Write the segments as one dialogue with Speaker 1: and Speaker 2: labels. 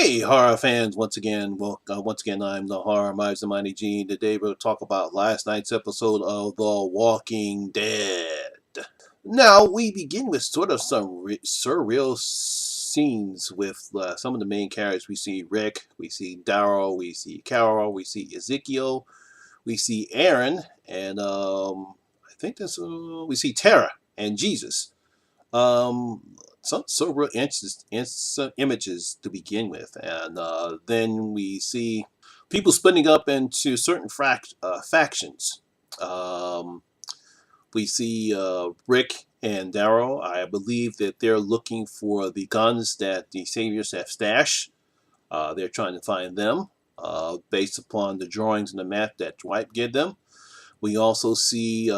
Speaker 1: Hey, horror fans! Once again, I'm the horror Mighty Gene. Today we'll talk about last night's episode of The Walking Dead. Now we begin with sort of some surreal scenes with some of the main characters. We see Rick, we see Daryl, we see Carol, we see Ezekiel, we see Aaron, and we see Tara and Jesus. Um, some real interesting images to begin with, and then we see people splitting up into certain factions. Um, we see Rick and Daryl. I believe that they're looking for the guns that the Saviors have stashed. They're trying to find them based upon the drawings and the map that Dwight gave them. We also see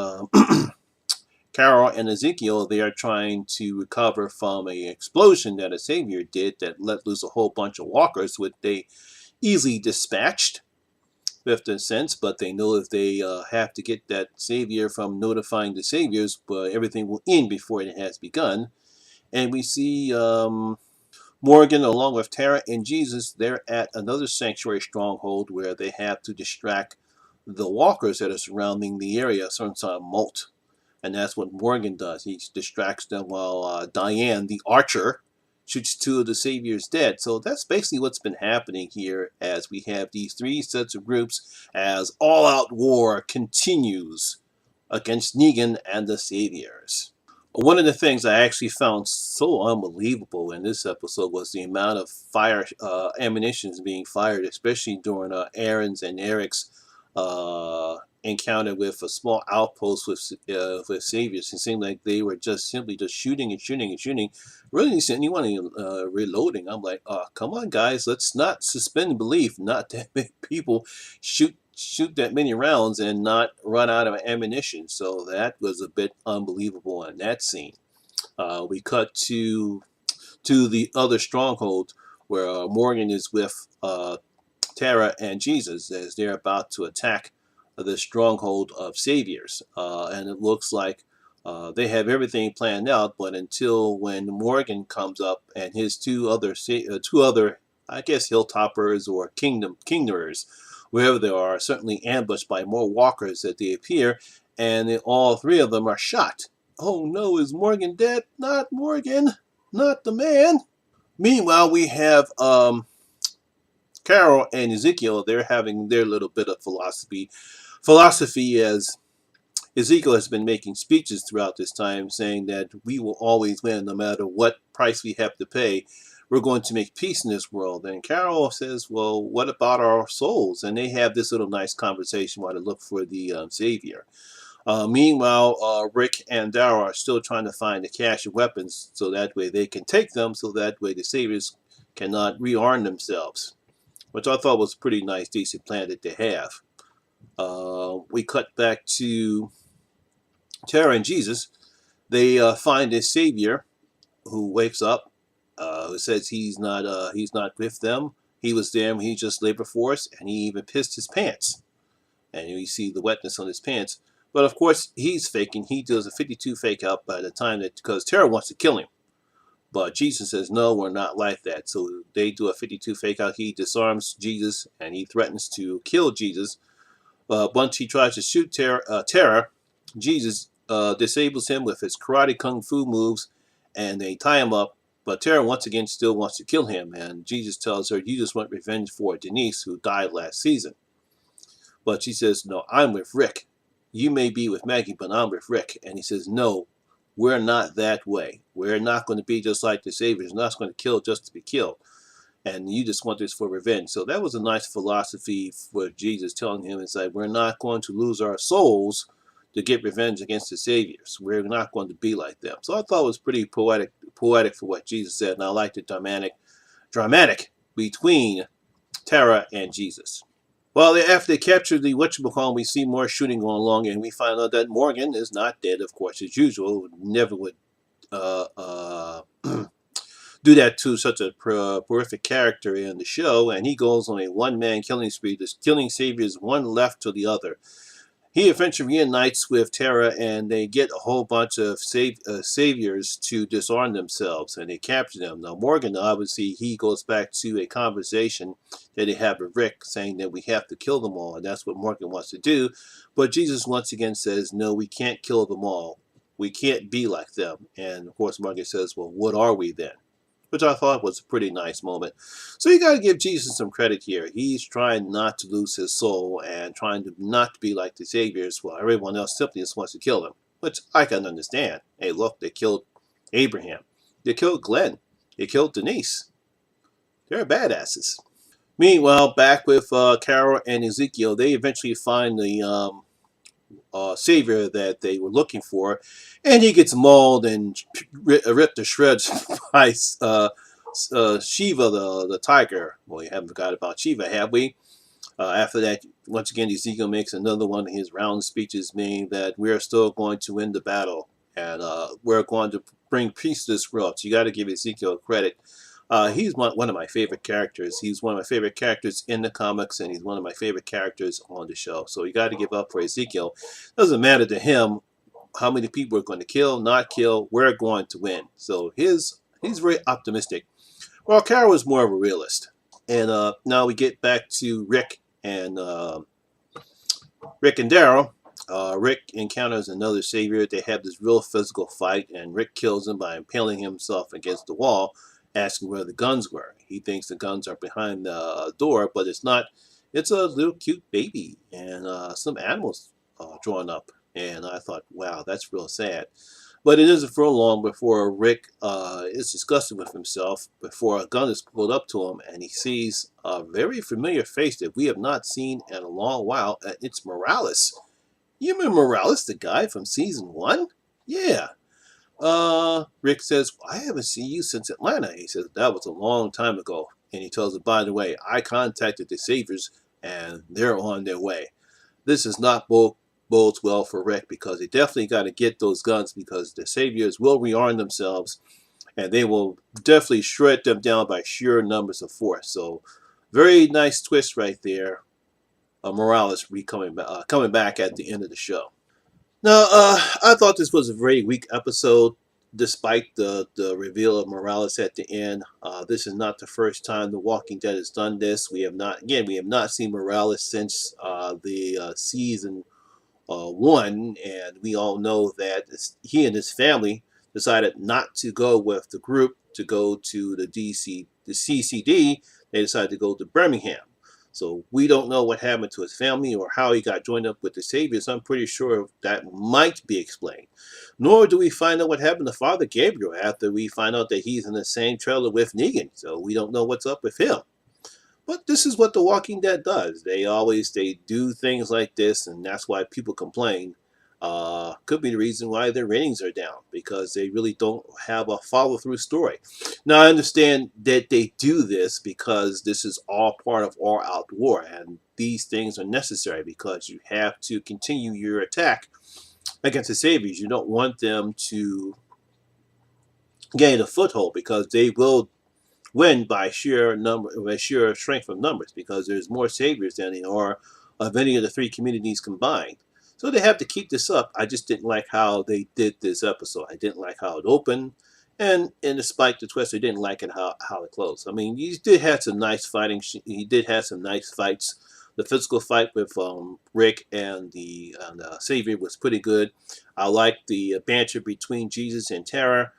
Speaker 1: Carol and Ezekiel, they are trying to recover from an explosion that a Savior did that let loose a whole bunch of walkers, which they easily dispatched with the sense, but they know if they have to get that Savior from notifying the Saviors, but everything will end before it has begun. And we see Morgan, along with Tara and Jesus, they're at another sanctuary stronghold where they have to distract the walkers that are surrounding the area, some sort of moat. And that's what Morgan does. He distracts them while Diane, the archer, shoots two of the Saviors dead. So that's basically what's been happening here as we have these three sets of groups as all-out war continues against Negan and the Saviors. One of the things I actually found so unbelievable in this episode was the amount of fire ammunitions being fired, especially during Aaron's and Eric's encounter with a small outpost with Saviors. It seemed like they were just simply just shooting and shooting and shooting. Really didn't see anyone reloading. I'm like, oh, come on, guys, let's not suspend belief. Not that many people shoot that many rounds and not run out of ammunition. So that was a bit unbelievable in that scene. We cut to the other stronghold where Morgan is with Tara and Jesus as they're about to attack the stronghold of Saviors. And it looks like they have everything planned out, but until when Morgan comes up and his two other, I guess, hilltoppers or kingdomers, wherever they are certainly ambushed by more walkers that they appear, and all three of them are shot. Oh no, is Morgan dead? Not Morgan, not the man. Meanwhile, we have Carol and Ezekiel. They're having their little bit of philosophy as Ezekiel has been making speeches throughout this time saying that we will always win no matter what price we have to pay. We're going to make peace in this world. And Carol says, well, what about our souls? And they have this little nice conversation while they look for the Savior. Meanwhile, Rick and Daryl are still trying to find the cache of weapons so that way they can take them, so that way the Saviors cannot rearm themselves, which I thought was a pretty nice, decent plan that they have. We cut back to Tara and Jesus. They find a Savior who wakes up, who says he's not with them. He was there, he's just labor force, and he even pissed his pants. And you see the wetness on his pants. But of course, he's faking. He does a 52 fake out by the time that, because Tara wants to kill him. But Jesus says, no, we're not like that. So they do a 52 fake out. He disarms Jesus and he threatens to kill Jesus. Once he tries to shoot Tara, Jesus disables him with his karate kung fu moves and they tie him up. But Tara once again still wants to kill him. And Jesus tells her, you just want revenge for Denise, who died last season. But she says, no, I'm with Rick. You may be with Maggie, but I'm with Rick. And he says, no, we're not that way. We're not going to be just like the Saviors. We're not going to kill just to be killed. And you just want this for revenge. So that was a nice philosophy for Jesus, telling him, it's like, we're not going to lose our souls to get revenge against the Saviors. We're not going to be like them. So I thought it was pretty poetic for what Jesus said. And I liked the dramatic between Tara and Jesus. Well, after they capture the whatchamacallit, we see more shooting going along, and we find out that Morgan is not dead, of course, as usual. Never would do that to such a prolific character in the show, and he goes on a one-man killing spree, just killing Saviors one left to the other. He eventually reunites with Terra, and they get a whole bunch of saviors to disarm themselves, and they capture them. Now, Morgan, obviously, he goes back to a conversation that they have with Rick, saying that we have to kill them all, and that's what Morgan wants to do. But Jesus once again says, no, we can't kill them all. We can't be like them. And, of course, Morgan says, well, what are we then? Which I thought was a pretty nice moment. So you got to give Jesus some credit here. He's trying not to lose his soul and trying to not be like the saviors, while everyone else simply just wants to kill him, which I can understand. Hey, look, they killed Abraham. They killed Glenn. They killed Denise. They're badasses. Meanwhile, back with Carol and Ezekiel, they eventually find the savior that they were looking for, and he gets mauled and ripped to shreds by Shiva, the tiger. Well, we haven't forgot about Shiva, have we? After that, once again, Ezekiel makes another one of his round speeches, meaning that we are still going to win the battle, and we're going to bring peace to this world. So you got to give Ezekiel credit. He's one of my favorite characters. He's one of my favorite characters in the comics, and he's one of my favorite characters on the show. So you got to give up for Ezekiel. Doesn't matter to him how many people we're going to kill, not kill. We're going to win. So he's very optimistic. Well, Carol is more of a realist. And now we get back to Rick and Daryl. Rick encounters another savior. They have this real physical fight, and Rick kills him by impaling himself against the wall, asking where the guns were. He thinks the guns are behind the door, but it's not. It's a little cute baby and some animals drawn up. And I thought, wow, that's real sad. But it isn't for long before Rick is disgusted with himself, before a gun is pulled up to him, and he sees a very familiar face that we have not seen in a long while. And it's Morales. You remember Morales, the guy from season 1? Yeah. Rick says, I haven't seen you since Atlanta. He says, that was a long time ago. And he tells him, by the way, I contacted the Saviors, and they're on their way. This is not bodes well for Rick, because they definitely got to get those guns, because the Saviors will rearm themselves, and they will definitely shred them down by sheer numbers of force. So, very nice twist right there. Morales coming back at the end of the show. Now, I thought this was a very weak episode, despite the reveal of Morales at the end. This is not the first time The Walking Dead has done this. We have not seen Morales since the season 1, and we all know that he and his family decided not to go with the group to go to the CCD. They decided to go to Birmingham. So we don't know what happened to his family or how he got joined up with the Saviors. I'm pretty sure that might be explained. Nor do we find out what happened to Father Gabriel after we find out that he's in the same trailer with Negan. So we don't know what's up with him. But this is what The Walking Dead does. They do things like this, and that's why people complain. Could be the reason why their ratings are down, because they really don't have a follow-through story. Now, I understand that they do this because this is all part of all-out war, and these things are necessary because you have to continue your attack against the Saviors. You don't want them to gain a foothold, because they will win by sheer strength of numbers, because there's more saviors than there are of any of the 3 communities combined. So they have to keep this up. I just didn't like how they did this episode. I didn't like how it opened, and despite the twist, I didn't like it how it closed. I mean, he did have some nice fighting. He did have some nice fights. The physical fight with Rick and the Savior was pretty good. I liked the banter between Jesus and Tara.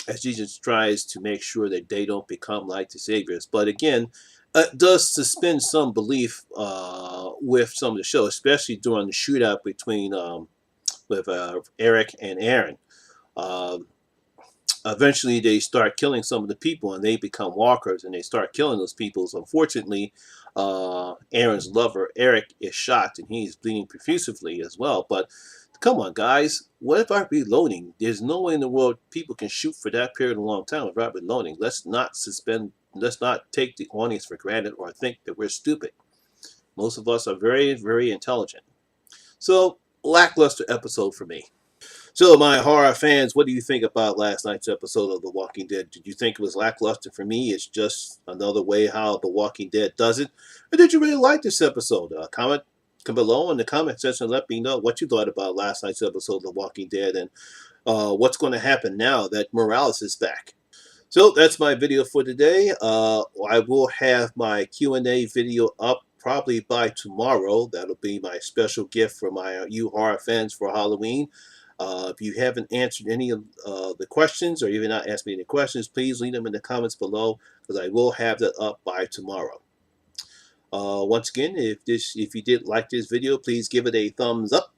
Speaker 1: As Jesus tries to make sure that they don't become like the Saviors. But again, it does suspend some belief with some of the show, especially during the shootout between with Eric and Aaron. Eventually, they start killing some of the people, and they become walkers, and they start killing those people. So unfortunately, Aaron's lover, Eric, is shot, and he's bleeding profusely as well. But come on, guys. What if I'm reloading? There's no way in the world people can shoot for that period of a long time without reloading. Let's not take the audience for granted or think that we're stupid. Most of us are very, very intelligent. So, lackluster episode for me. So, my horror fans, what do you think about last night's episode of The Walking Dead? Did you think it was lackluster? For me, it's just another way how The Walking Dead does it. Or did you really like this episode? Comment below in the comment section. Let me know what you thought about last night's episode of The Walking Dead, and what's going to happen now that Morales is back. So that's my video for today. I will have my Q&A video up probably by tomorrow. That'll be my special gift for my you horror fans for Halloween. If you haven't answered any of the questions, or you've not asked me any questions, please leave them in the comments below, because I will have that up by tomorrow. Once again, if you did like this video, please give it a thumbs up.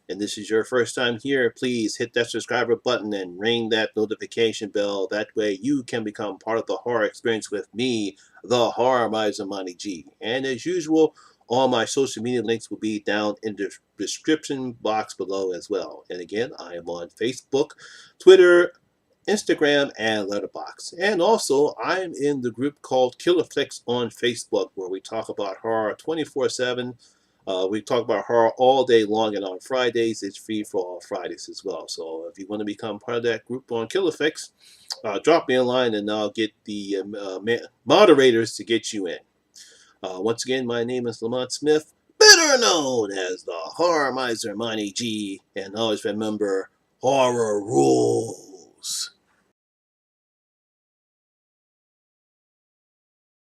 Speaker 1: And this is your first time here, please hit that subscriber button and ring that notification bell. That way you can become part of the horror experience with me, the Horror Miser Monty G. And as usual, all my social media links will be down in the description box below as well. And again, I am on Facebook, Twitter, Instagram, and Letterboxd. And also, I'm in the group called Killer Flicks on Facebook, where we talk about horror 24/7. We talk about horror all day long, and on Fridays, it's free for all Fridays as well. So if you want to become part of that group on Killer Flicks, drop me a line and I'll get the moderators to get you in. Once again, my name is Lamont Smith, better known as the Horror Miser Monty G. And always remember, horror rules.